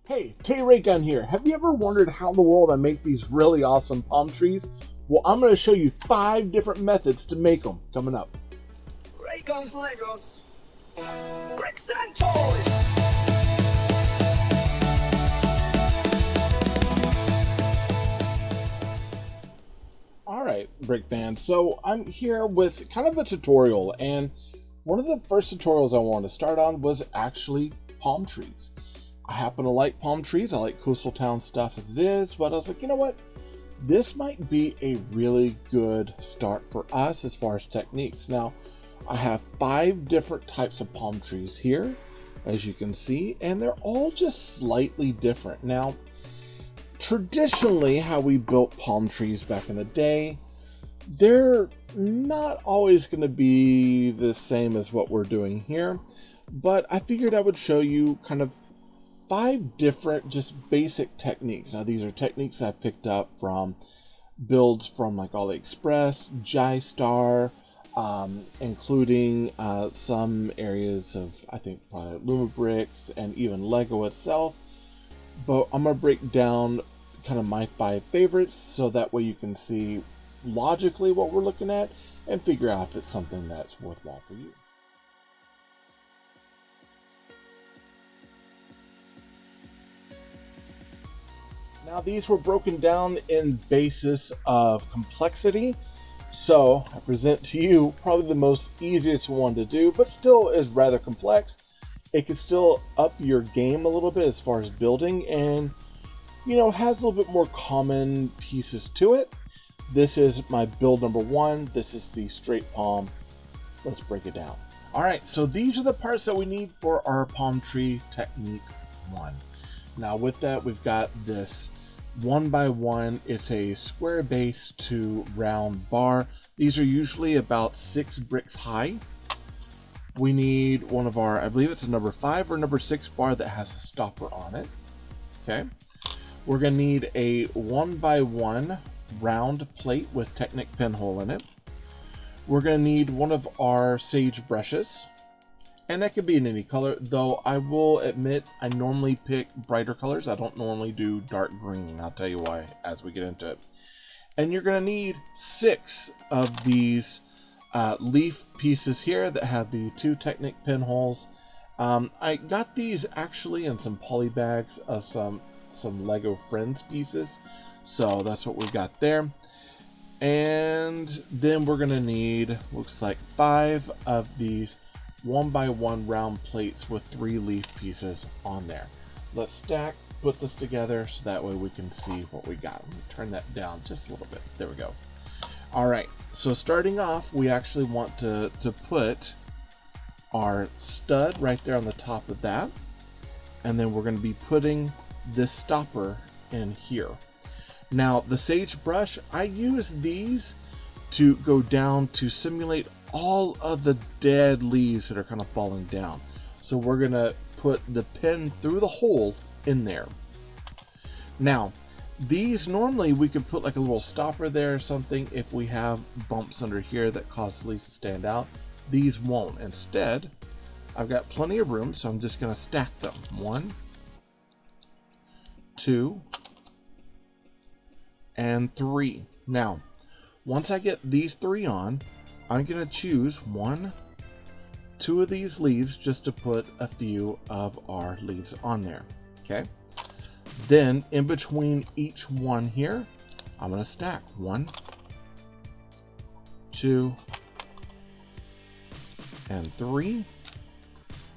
Hey, Tayraygun here. Have you ever wondered how in the world I make these really awesome palm trees? Well, I'm going to show you 5 different methods to make them coming up. Raygun's Legos, bricks and toys. Alright, Brick fans, so I'm here with kind of a tutorial, and one of the first tutorials I wanted to start on was actually palm trees. I happen to like palm trees. I like coastal town stuff as it is, but I was like, you know what? This might be a really good start for us as far as techniques. Now, I have 5 different types of palm trees here, as you can see, and they're all just slightly different. Now, traditionally, how we built palm trees back in the day, they're not always going to be the same as what we're doing here, but I figured I would show you kind of 5 different just basic techniques. Now these are techniques I picked up from builds from like AliExpress, J-Star, including some areas of I think probably Lumabricks and even Lego itself. But I'm going to break down kind of my 5 favorites so that way you can see logically what we're looking at and figure out if it's something that's worthwhile for you. Now these were broken down in basis of complexity, so I present to you probably the most easiest one to do, but still is rather complex. It can still up your game a little bit as far as building, and you know, has a little bit more common pieces to it. This is my build number 1. This is the straight palm. Let's break it down. Alright, so these are the parts that we need for our palm tree technique 1. Now with that, we've got this 1x1. It's a square base to round bar. These are usually about 6 bricks high. We need one of our, I believe it's a number 5 or number 6 bar that has a stopper on it. Okay. We're going to need a 1x1 round plate with Technic pinhole in it. We're going to need one of our sage brushes. And that could be in any color, though I will admit I normally pick brighter colors. I don't normally do dark green. I'll tell you why as we get into it. And you're going to need 6 of these leaf pieces here that have the 2 Technic pinholes. I got these actually in some poly bags of some Lego Friends pieces. So that's what we got there. And then we're going to need, looks like 5 of these 1x1 round plates with 3 leaf pieces on there. Let's stack, put this together so that way we can see what we got. Let me turn that down just a little bit. There we go. Alright, so starting off, we actually want to put our stud right there on the top of that. And then we're going to be putting this stopper in here. Now, the sage brush, I use these to go down to simulate all of the dead leaves that are kind of falling down. So we're going to put the pin through the hole in there. Now, these normally we could put like a little stopper there or something if we have bumps under here that cause the leaves to stand out. These won't. Instead, I've got plenty of room, so I'm just going to stack them. 1, 2, and 3. Now, once I get these 3 on, I'm going to choose 1, 2 of these leaves just to put a few of our leaves on there. Okay. Then in between each one here, I'm going to stack 1, 2, and 3.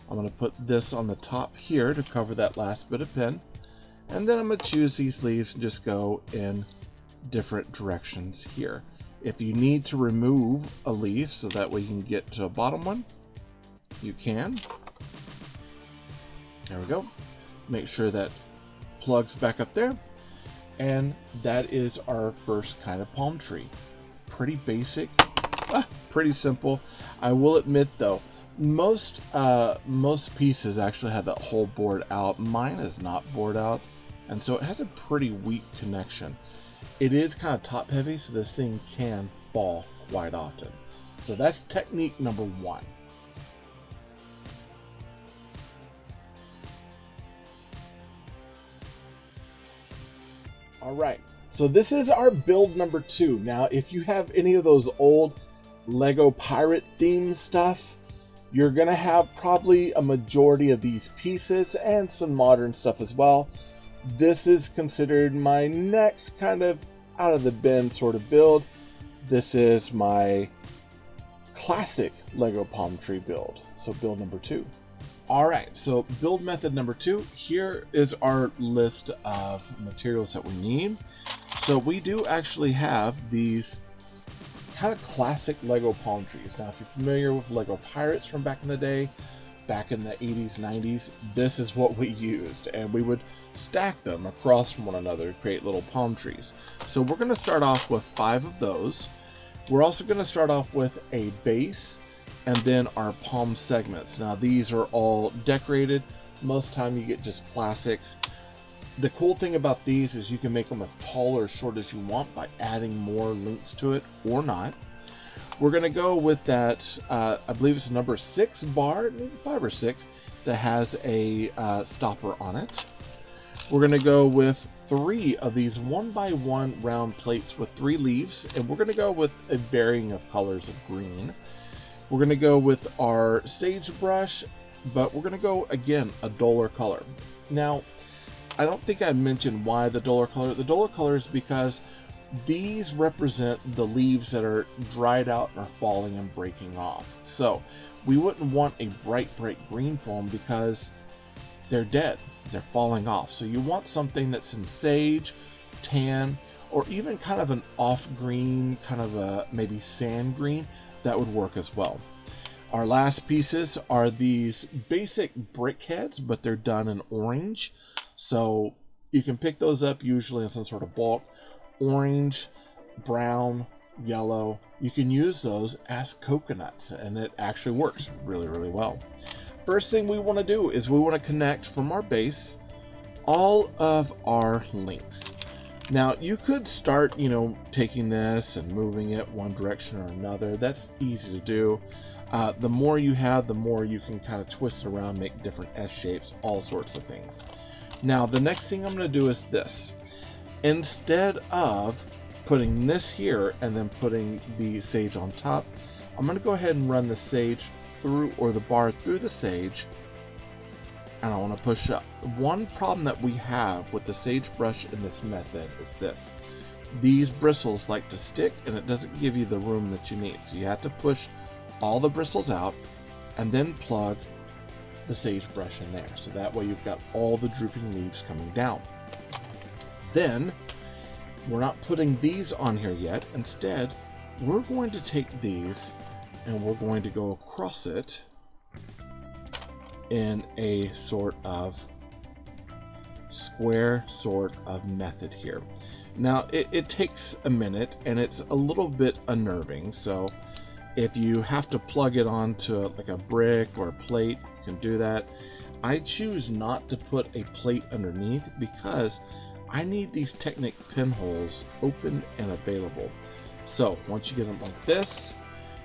I'm going to put this on the top here to cover that last bit of pin. And then I'm going to choose these leaves and just go in different directions here. If you need to remove a leaf so that way you can get to a bottom one, you can. There we go. Make sure that plugs back up there. And that is our first kind of palm tree. Pretty basic, pretty simple. I will admit though, most pieces actually have that whole board out. Mine is not bored out, and so it has a pretty weak connection. It is kind of top heavy, so this thing can fall quite often. So that's technique number 1. All right, so this is our build number 2. Now, if you have any of those old Lego pirate theme stuff, you're gonna have probably a majority of these pieces and some modern stuff as well. This is considered my next kind of out of the bin sort of build. This is my classic Lego palm tree build. So build number 2. All right, so build method number 2. Here is our list of materials that we need. So we do actually have these kind of classic Lego palm trees. Now, if you're familiar with Lego pirates from back in the day, back in the 80s, 90s, this is what we used, and we would stack them across from one another to create little palm trees. So we're going to start off with 5 of those. We're also going to start off with a base and then our palm segments. Now, these are all decorated. Most of the time you get just classics. The cool thing about these is you can make them as tall or short as you want by adding more links to it or not. We're going to go with that, I believe it's number 6 bar, maybe 5 or 6, that has a stopper on it. We're going to go with 3 of these 1x1 round plates with 3 leaves, and we're going to go with a varying of colors of green. We're going to go with our sagebrush, but we're going to go, again, a duller color. Now, I don't think I mentioned why the duller color. The duller color is because these represent the leaves that are dried out and are falling and breaking off. So we wouldn't want a bright green for them because they're dead. They're falling off. So you want something that's in sage, tan, or even kind of an off green, kind of a maybe sand green. That would work as well. Our last pieces are these basic brick heads, but they're done in orange. So you can pick those up usually in some sort of bulk. Orange, brown, yellow. You can use those as coconuts, and it actually works really, really well. First thing we want to do is we want to connect from our base all of our links. Now, you could start, taking this and moving it one direction or another. That's easy to do. The more you have, the more you can kind of twist it around, make different S shapes, all sorts of things. Now, the next thing I'm going to do is this. Instead of putting this here and then putting the sage on top, I'm going to go ahead and run the sage through, or the bar through the sage, and I want to push up. One problem that we have with the sagebrush in this method is this. These bristles like to stick, and it doesn't give you the room that you need. So you have to push all the bristles out and then plug the sagebrush in there. So that way you've got all the drooping leaves coming down. Then, we're not putting these on here yet. Instead, we're going to take these and we're going to go across it in a sort of square sort of method here. Now, it takes a minute and it's a little bit unnerving. So if you have to plug it onto like a brick or a plate, you can do that. I choose not to put a plate underneath because I need these Technic pinholes open and available. So once you get them like this,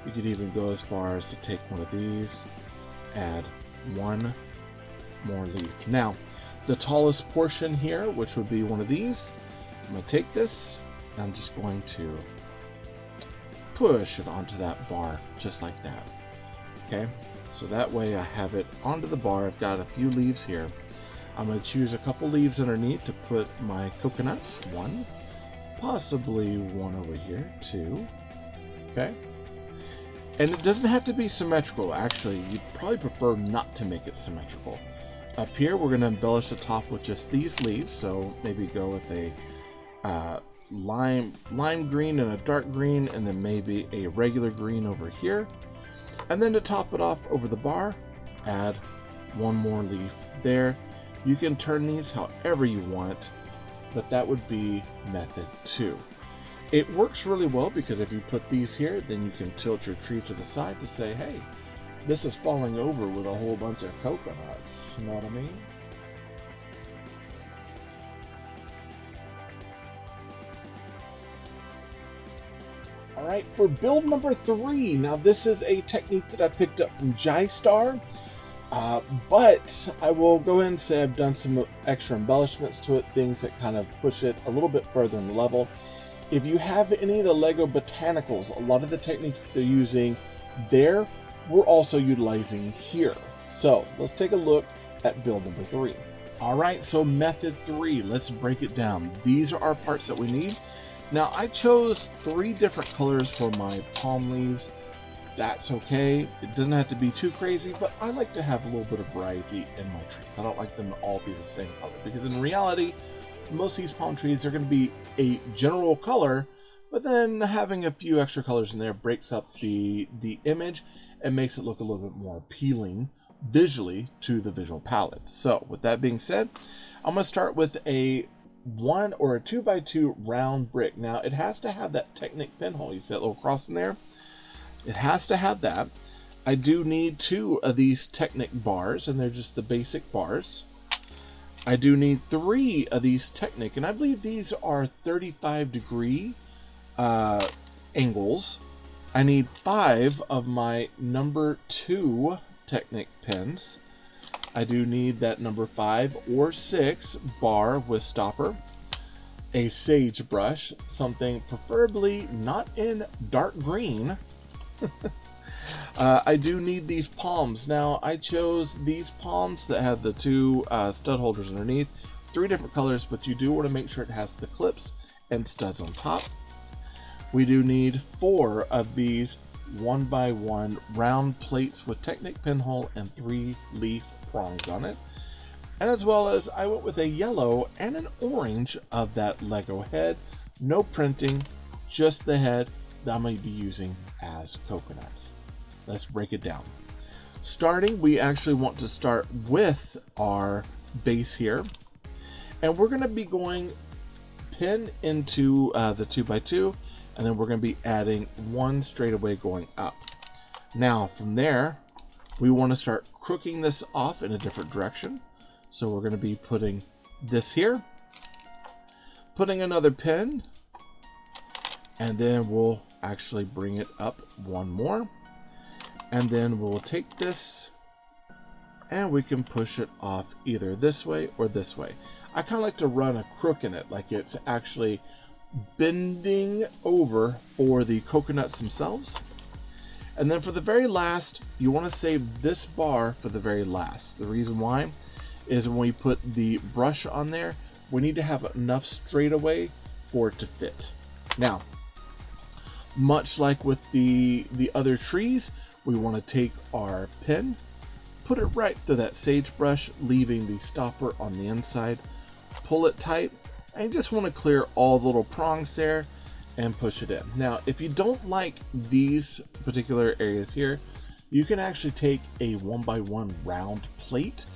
you could even go as far as to take one of these, add one more leaf. Now, the tallest portion here, which would be one of these, I'm going to take this and I'm just going to push it onto that bar just like that. Okay, so that way I have it onto the bar. I've got a few leaves here. I'm going to choose a couple leaves underneath to put my coconuts. 1, possibly 1 over here, 2. Okay. And it doesn't have to be symmetrical. Actually, you'd probably prefer not to make it symmetrical. Up here, we're going to embellish the top with just these leaves. So maybe go with a lime green and a dark green, and then maybe a regular green over here. And then to top it off over the bar, add one more leaf there. You can turn these however you want, but that would be method 2. It works really well because if you put these here, then you can tilt your tree to the side to say, hey, this is falling over with a whole bunch of coconuts. You know what I mean? Alright, for build number 3, now this is a technique that I picked up from Jystar. But I will go ahead and say I've done some extra embellishments to it, things that kind of push it a little bit further in the level. If you have any of the Lego Botanicals, a lot of the techniques they're using there, we're also utilizing here. So let's take a look at build number 3. All right, so method 3, let's break it down. These are our parts that we need. Now I chose 3 different colors for my palm leaves. That's okay. It doesn't have to be too crazy, but I like to have a little bit of variety in my trees. I don't like them to all be the same color, because in reality, most of these palm trees are going to be a general color, but then having a few extra colors in there breaks up the image and makes it look a little bit more appealing visually to the visual palette. So with that being said, I'm going to start with a 1 or a 2x2 round brick. Now it has to have that Technic pinhole. You see that little cross in there? It has to have that. I do need 2 of these Technic bars, and they're just the basic bars. I do need 3 of these Technic, and I believe these are 35-degree angles. I need 5 of my number 2 Technic pins. I do need that number 5 or 6 bar with stopper. A sage brush, something preferably not in dark green. I do need these palms. Now I chose these palms that have the 2 stud holders underneath, 3 different colors, but you do want to make sure it has the clips and studs on top. We do need 4 of these 1x1 round plates with Technic pinhole and 3 leaf prongs on it, and as well as I went with a yellow and an orange of that Lego head. No printing, just the head that I'm going to be using as coconuts. Let's break it down. Starting, we actually want to start with our base here, and we're going to be going pin into the 2x2, and then we're going to be adding 1 straight away going up. Now from there, we want to start crooking this off in a different direction. So we're going to be putting this here, putting another pin, and then we'll actually bring it up 1 more, and then we'll take this and we can push it off either this way or this way. I kind of like to run a crook in it, like it's actually bending over for the coconuts themselves. And then for the very last, you want to save this bar for the very last. The reason why is when we put the brush on there, we need to have enough straightaway for it to fit. Now, much like with the other trees, we want to take our pin, put it right through that sagebrush, leaving the stopper on the inside, pull it tight, and you just want to clear all the little prongs there and push it in. Now, if you don't like these particular areas here, you can actually take a 1x1 round plate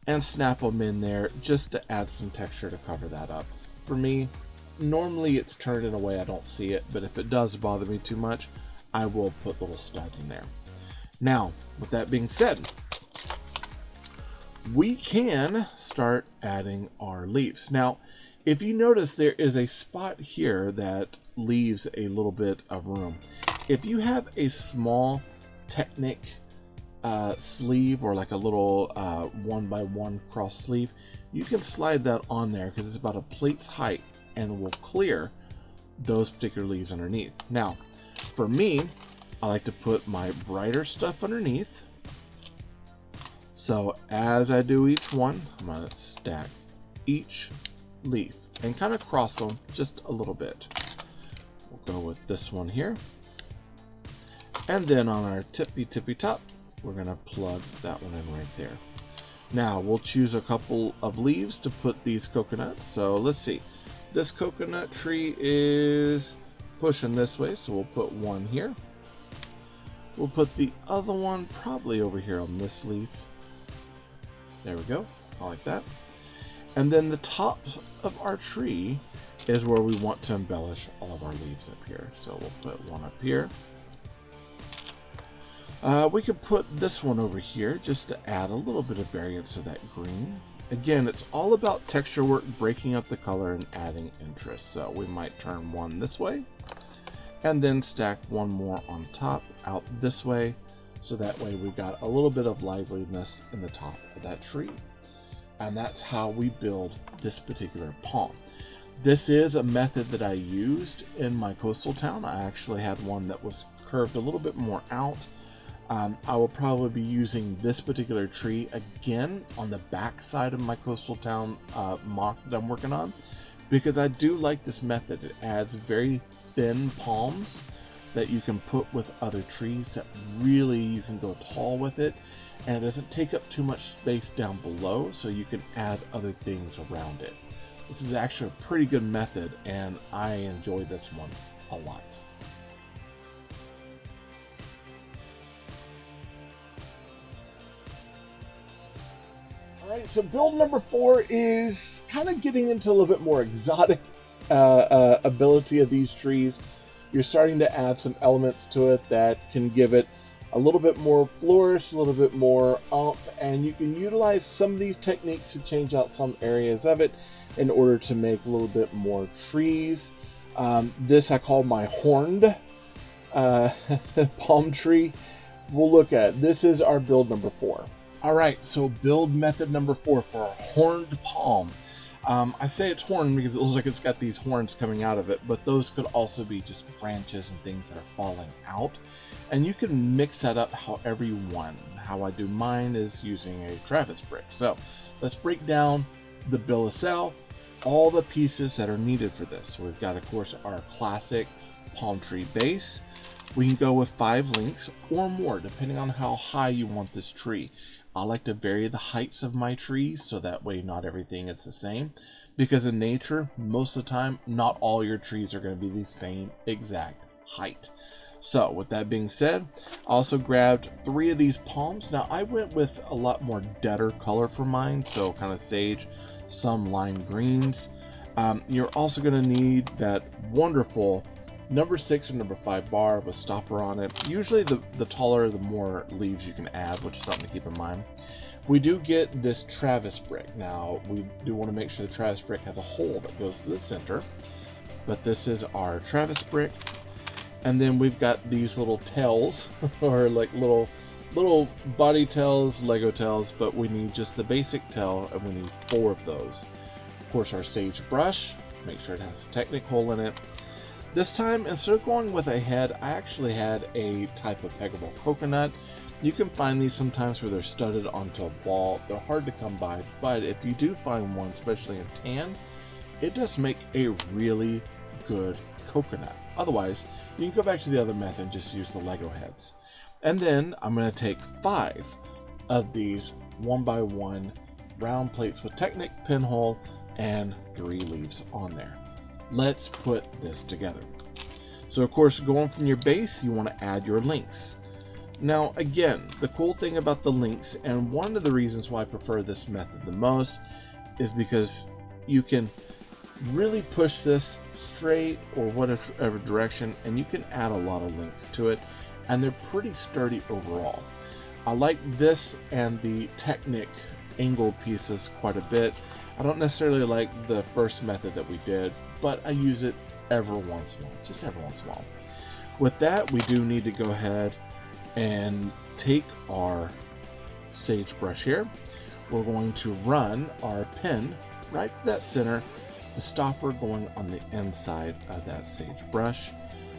and snap them in there just to add some texture to cover that up. For me, normally it's turned in a way I don't see it, but if it does bother me too much, I will put little studs in there. Now, with that being said, we can start adding our leaves. Now, if you notice, there is a spot here that leaves a little bit of room. If you have a small Technic sleeve, or like a little 1x1 cross sleeve, you can slide that on there because it's about a plate's height and will clear those particular leaves underneath. Now, for me, I like to put my brighter stuff underneath. So as I do each one, I'm going to stack each leaf and kind of cross them just a little bit. We'll go with this one here. And then on our tippy top, we're going to plug that one in right there. Now we'll choose a couple of leaves to put these coconuts. So let's see. This coconut tree is pushing this way, so we'll put one here. We'll put the other one probably over here on this leaf. There we go. I like that. And then the top of our tree is where we want to embellish all of our leaves up here. So we'll put one up here. We could put this one over here just to add a little bit of variance to that green. Again, it's all about texture work, breaking up the color and adding interest. So we might turn one this way and then stack one more on top out this way So that way we've got a little bit of liveliness in the top of that tree. And that's how we build this particular palm. This is a method that I used in my coastal town. I actually had one that was curved a little bit more out. I will probably be using this particular tree again on the back side of my coastal town mock that I'm working on, because I do like this method. It adds very thin palms that you can put with other trees that really you can go tall with it, and it doesn't take up too much space down below, so you can add other things around it. This is actually a pretty good method, and I enjoy this one a lot. Alright, so build number 4 is kind of getting into a little bit more exotic ability of these trees. You're starting to add some elements to it that can give it a little bit more flourish, a little bit more oomph, and you can utilize some of these techniques to change out some areas of it in order to make a little bit more trees. This I call my horned palm tree. We'll look at it. This is our build number 4. All right, so build method number 4 for a horned palm. I say it's horned because it looks like it's got these horns coming out of it, but those could also be just branches and things that are falling out. And you can mix that up however you want. How I do mine is using a Travis brick. So let's break down the bill of sale, all the pieces that are needed for this. So we've got, of course, our classic palm tree base. We can go with 5 links or more, depending on how high you want this tree. I like to vary the heights of my trees so that way not everything is the same, because in nature, most of the time, not all your trees are going to be the same exact height. So with that being said, I also grabbed 3 of these palms. Now I went with a lot more deader color for mine, so kind of sage, some lime greens. You're also going to need that wonderful number 6 and number 5 bar with a stopper on it. Usually the taller, the more leaves you can add, which is something to keep in mind. We do get this Travis brick. Now, we do want to make sure the Travis brick has a hole that goes to the center, but this is our Travis brick. And then we've got these little tails, or like little body tails, Lego tails, but we need just the basic tail, and we need 4 of those. Of course, our sage brush, make sure it has a Technic hole in it. This time, instead of going with a head, I actually had a type of peggable coconut. You can find these sometimes where they're studded onto a ball. They're hard to come by, but if you do find one, especially in tan, it does make a really good coconut. Otherwise, you can go back to the other method and just use the Lego heads. And then I'm going to take 5 of these 1x1 round plates with Technic pinhole and 3 leaves on there. Let's put this together. So of course, going from your base, you want to add your links. Now again, the cool thing about the links, and one of the reasons why I prefer this method the most, is because you can really push this straight or whatever direction, and you can add a lot of links to it, and they're pretty sturdy overall. I like this and the Technic angled pieces quite a bit. I don't necessarily like the first method that we did, but I use it every once in a while, just every once in a while. With that, we do need to go ahead and take our sage brush here. We're going to run our pin right to that center, the stopper going on the inside of that sage brush.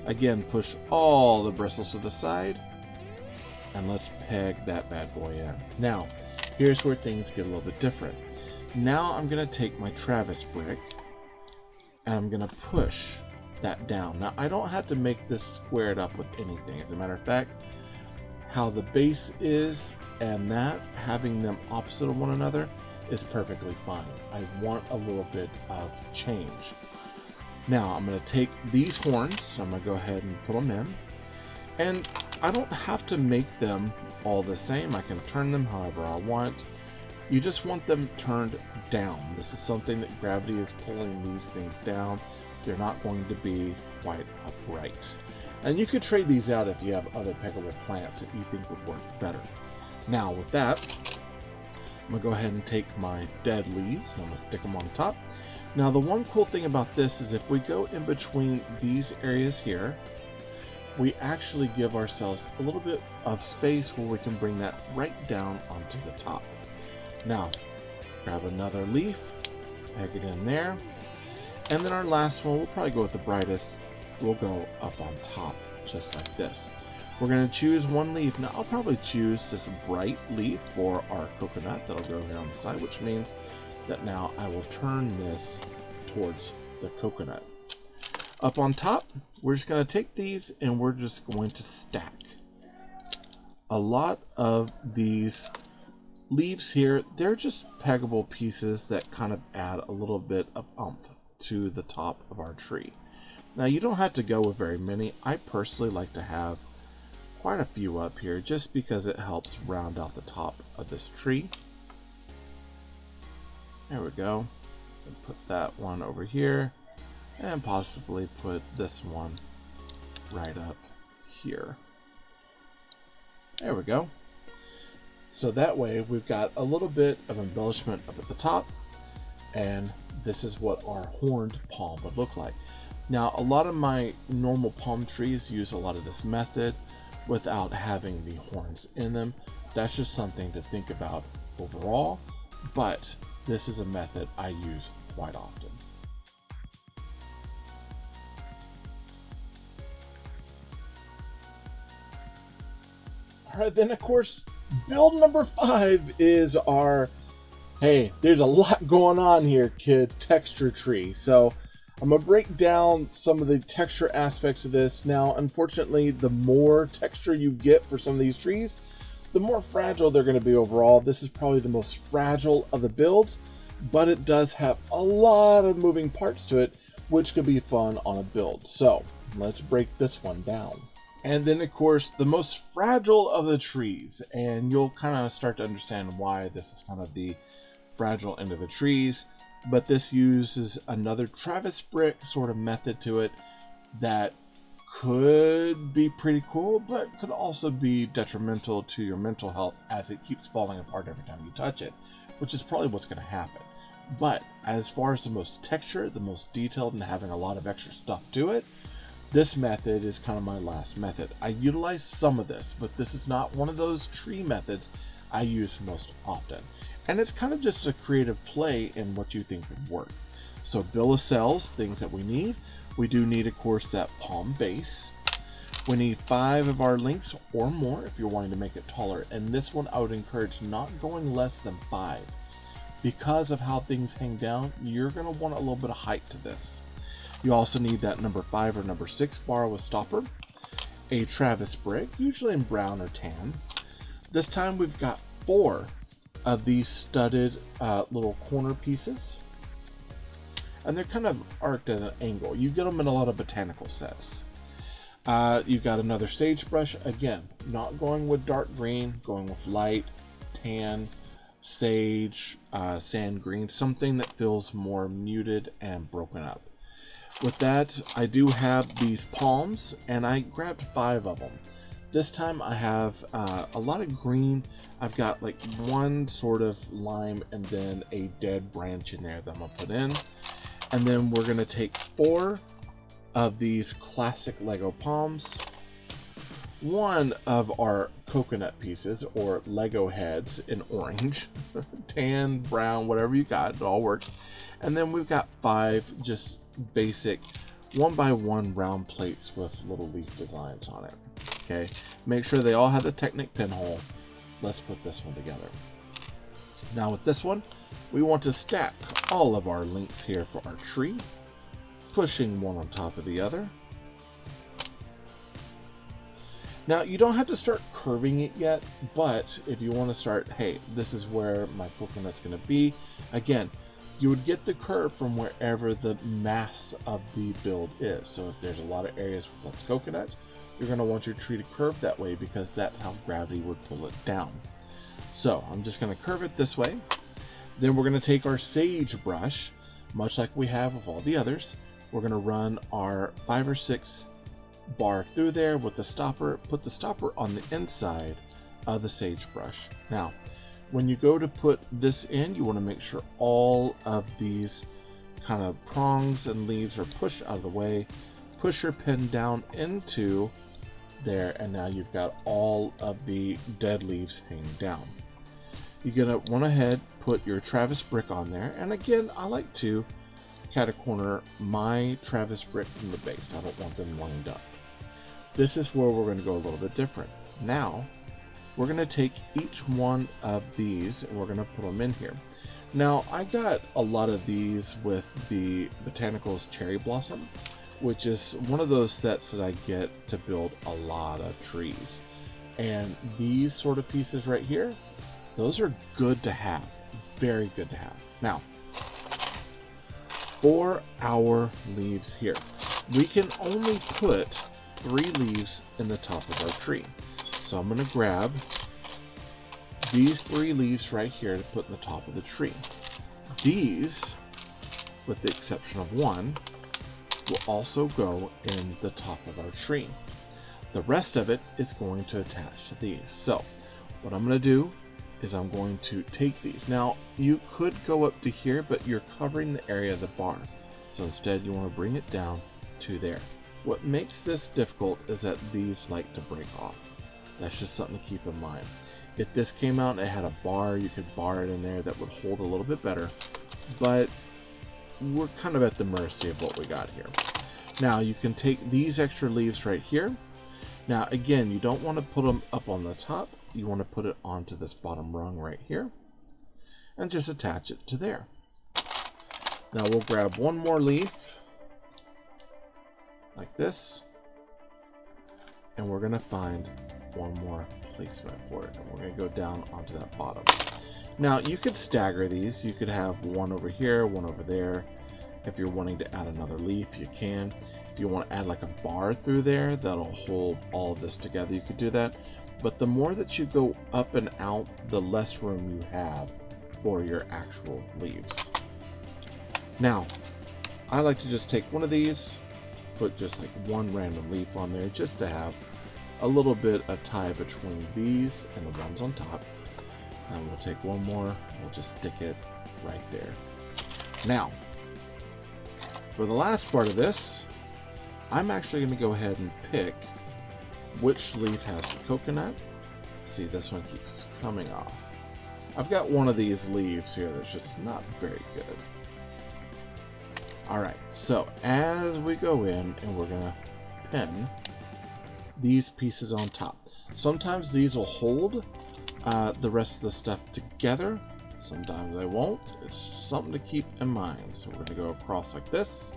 Again, push all the bristles to the side, and let's peg that bad boy in. Now, here's where things get a little bit different. Now I'm going to take my Travis brick, and I'm going to push that down. Now, I don't have to make this squared up with anything. As a matter of fact, how the base is and that, having them opposite of one another, is perfectly fine. I want a little bit of change. Now, I'm going to take these horns, I'm going to go ahead and put them in. And I don't have to make them all the same. I can turn them however I want. You just want them turned down. This is something that gravity is pulling these things down. They're not going to be quite upright. And you could trade these out if you have other peggable plants that you think would work better. Now with that, I'm going to go ahead and take my dead leaves and I'm going to stick them on top. Now the one cool thing about this is if we go in between these areas here, we actually give ourselves a little bit of space where we can bring that right down onto the top. Now, grab another leaf, peg it in there, and then our last one, we'll probably go with the brightest. We'll go up on top, just like this. We're going to choose one leaf. Now, I'll probably choose this bright leaf for our coconut that'll go here on the side, which means that now I will turn this towards the coconut. Up on top, we're just going to take these and we're just going to stack. A lot of these leaves here, they're just peggable pieces that kind of add a little bit of oomph to the top of our tree. Now, you don't have to go with very many. I personally like to have quite a few up here just because it helps round out the top of this tree. There we go. And put that one over here and possibly put this one right up here. There we go. So that way we've got a little bit of embellishment up at the top, and this is what our horned palm would look like. Now, a lot of my normal palm trees use a lot of this method without having the horns in them. That's just something to think about overall, but this is a method I use quite often. All right, then of course, build number 5 is our, hey, there's a lot going on here, kid, texture tree. So I'm gonna break down some of the texture aspects of this. Now, unfortunately, the more texture you get for some of these trees, the more fragile they're gonna be overall. This is probably the most fragile of the builds, but it does have a lot of moving parts to it, which could be fun on a build. So let's break this one down. And then, of course, the most fragile of the trees, and you'll kind of start to understand why this is kind of the fragile end of the trees, but this uses another Travis brick sort of method to it that could be pretty cool, but could also be detrimental to your mental health as it keeps falling apart every time you touch it, which is probably what's going to happen. But as far as the most texture, the most detailed, and having a lot of extra stuff to it, this method is kind of my last method. I utilize some of this, but this is not one of those tree methods I use most often. And it's kind of just a creative play in what you think would work. So bill of cells, things that we need. We do need, of course, that palm base. We need 5 of our links or more if you're wanting to make it taller. And this one I would encourage not going less than 5. Because of how things hang down, you're going to want a little bit of height to this. You also need that number 5 or number 6 bar with stopper, a Travis brick, usually in brown or tan. This time we've got 4 of these studded little corner pieces, and they're kind of arced at an angle. You get them in a lot of botanical sets. You've got another sagebrush, again, not going with dark green, going with light, tan, sage, sand green, something that feels more muted and broken up. With that, I do have these palms, and I grabbed 5 of them. This time I have a lot of green. I've got like one sort of lime and then a dead branch in there that I'm gonna put in. And then we're gonna take 4 of these classic Lego palms, 1 of our coconut pieces or Lego heads in orange, tan, brown, whatever you got, it all works. And then we've got 5 just basic 1x1 round plates with little leaf designs on it. Okay, make sure they all have the Technic pinhole. Let's put this one together. Now with this one, we want to stack all of our links here for our tree, pushing one on top of the other. Now you don't have to start curving it yet, but if you want to start, hey, this is where my coconut's going to be, again, you would get the curve from wherever the mass of the build is. So if there's a lot of areas with less coconut, you're going to want your tree to curve that way because that's how gravity would pull it down. So I'm just going to curve it this way. Then we're going to take our sage brush, much like we have with all the others. We're going to run our 5 or 6 bar through there with the stopper, put the stopper on the inside of the sage brush. Now, when you go to put this in, you want to make sure all of these kind of prongs and leaves are pushed out of the way. Push your pen down into there, and now you've got all of the dead leaves hanging down. You're gonna want ahead, put your Travis brick on there, and again, I like to cat-a-corner my Travis brick from the base. I don't want them lined up. This is where we're going to go a little bit different. Now, we're going to take each one of these and we're going to put them in here. Now, I got a lot of these with the Botanicals Cherry Blossom, which is one of those sets that I get to build a lot of trees. And these sort of pieces right here, those are good to have. Very good to have. Now, for our leaves here, we can only put 3 leaves in the top of our tree. So I'm going to grab these 3 leaves right here to put in the top of the tree. These, with the exception of one, will also go in the top of our tree. The rest of it is going to attach to these. So what I'm going to do is I'm going to take these. Now, you could go up to here, but you're covering the area of the bar. So instead, you want to bring it down to there. What makes this difficult is that these like to break off. That's just something to keep in mind. If this came out and it had a bar, you could bar it in there, that would hold a little bit better. But we're kind of at the mercy of what we got here. Now, you can take these extra leaves right here. Now, again, you don't want to put them up on the top. You want to put it onto this bottom rung right here and just attach it to there. Now we'll grab one more leaf like this, and we're going to find one more placement for it, and we're going to go down onto that bottom. Now you could stagger these. You could have one over here, one over there. If you're wanting to add another leaf, you can. If you want to add like a bar through there that'll hold all of this together, you could do that. But the more that you go up and out, the less room you have for your actual leaves. Now, I like to just take one of these, put just like one random leaf on there, just to have a little bit of tie between these and the ones on top. And we'll take one more, we'll just stick it right there. Now, for the last part of this, I'm actually going to go ahead and pick which leaf has the coconut. See, this one keeps coming off. I've got one of these leaves here that's just not very good. Alright, so as we go in, and we're going to pin these pieces on top. Sometimes these will hold the rest of the stuff together. Sometimes they won't. It's something to keep in mind. So we're going to go across like this.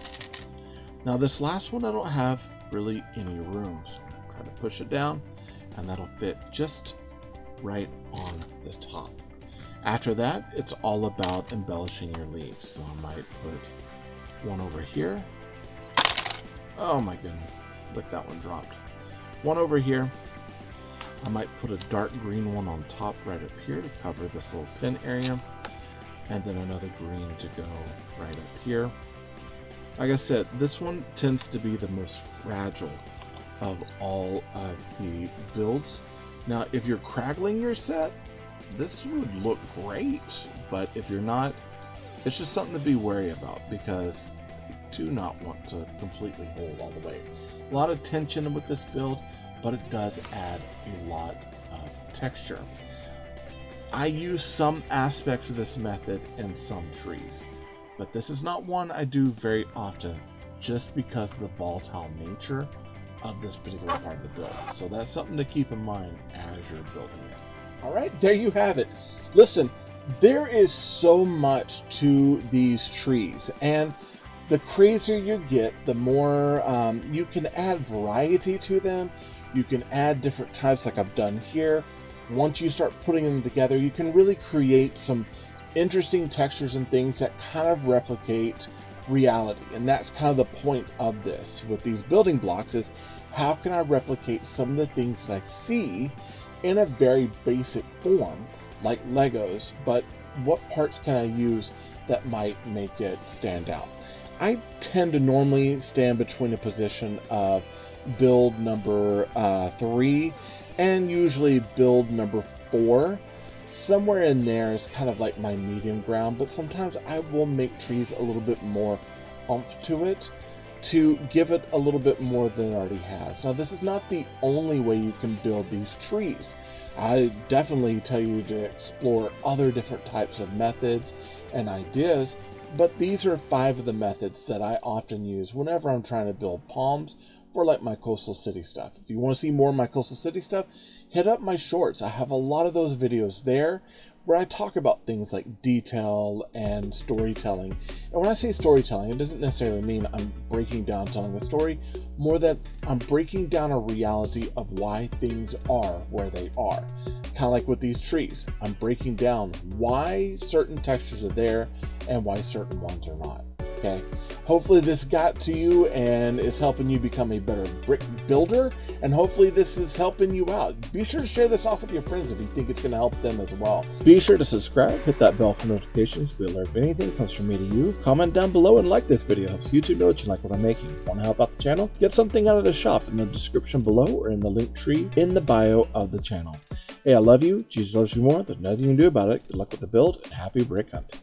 Now this last one I don't have really any room, so I'm going to try to push it down, and that'll fit just right on the top. After that, it's all about embellishing your leaves. So I might put one over here. Oh my goodness, look, that one dropped. One over here. I might put a dark green one on top right up here to cover this little pin area, and then another green to go right up here. Like I said, this one tends to be the most fragile of all of the builds. Now, if you're craggling your set, this would look great, but if you're not, it's just something to be wary about, because you do not want to completely hold all the way. A lot of tension with this build, but it does add a lot of texture. I use some aspects of this method in some trees, but this is not one I do very often, just because of the volatile nature of this particular part of the build. So that's something to keep in mind as you're building it. All right, there you have it. Listen, there is so much to these trees, and the crazier you get, the more you can add variety to them. You can add different types like I've done here. Once you start putting them together, you can really create some interesting textures and things that kind of replicate reality. And that's kind of the point of this with these building blocks, is how can I replicate some of the things that I see in a very basic form, like Legos, but what parts can I use that might make it stand out? I tend to normally stand between a position of build number 3 and usually build number 4. Somewhere in there is kind of like my medium ground, but sometimes I will make trees a little bit more oomph to it to give it a little bit more than it already has. Now, this is not the only way you can build these trees. I definitely tell you to explore other different types of methods and ideas, but these are 5 of the methods that I often use whenever I'm trying to build palms for like my coastal city stuff. If you want to see more of my coastal city stuff, hit up my shorts. I have a lot of those videos there where I talk about things like detail and storytelling. And when I say storytelling, it doesn't necessarily mean I'm breaking down telling a story, more that I'm breaking down a reality of why things are where they are. Kind of like with these trees, I'm breaking down why certain textures are there and why certain ones are not. Okay, hopefully this got to you and is helping you become a better brick builder, and hopefully this is helping you out. Be sure to share this off with your friends if you think it's going to help them as well. Be sure to subscribe, hit that bell for notifications, be alert if anything comes from me to you. Comment down below and like this video, helps YouTube know that you like what I'm making. Want to help out the channel? Get something out of the shop in the description below or in the link tree in the bio of the channel. Hey, I love you, Jesus loves you more, there's nothing you can do about it. Good luck with the build and happy brick hunting.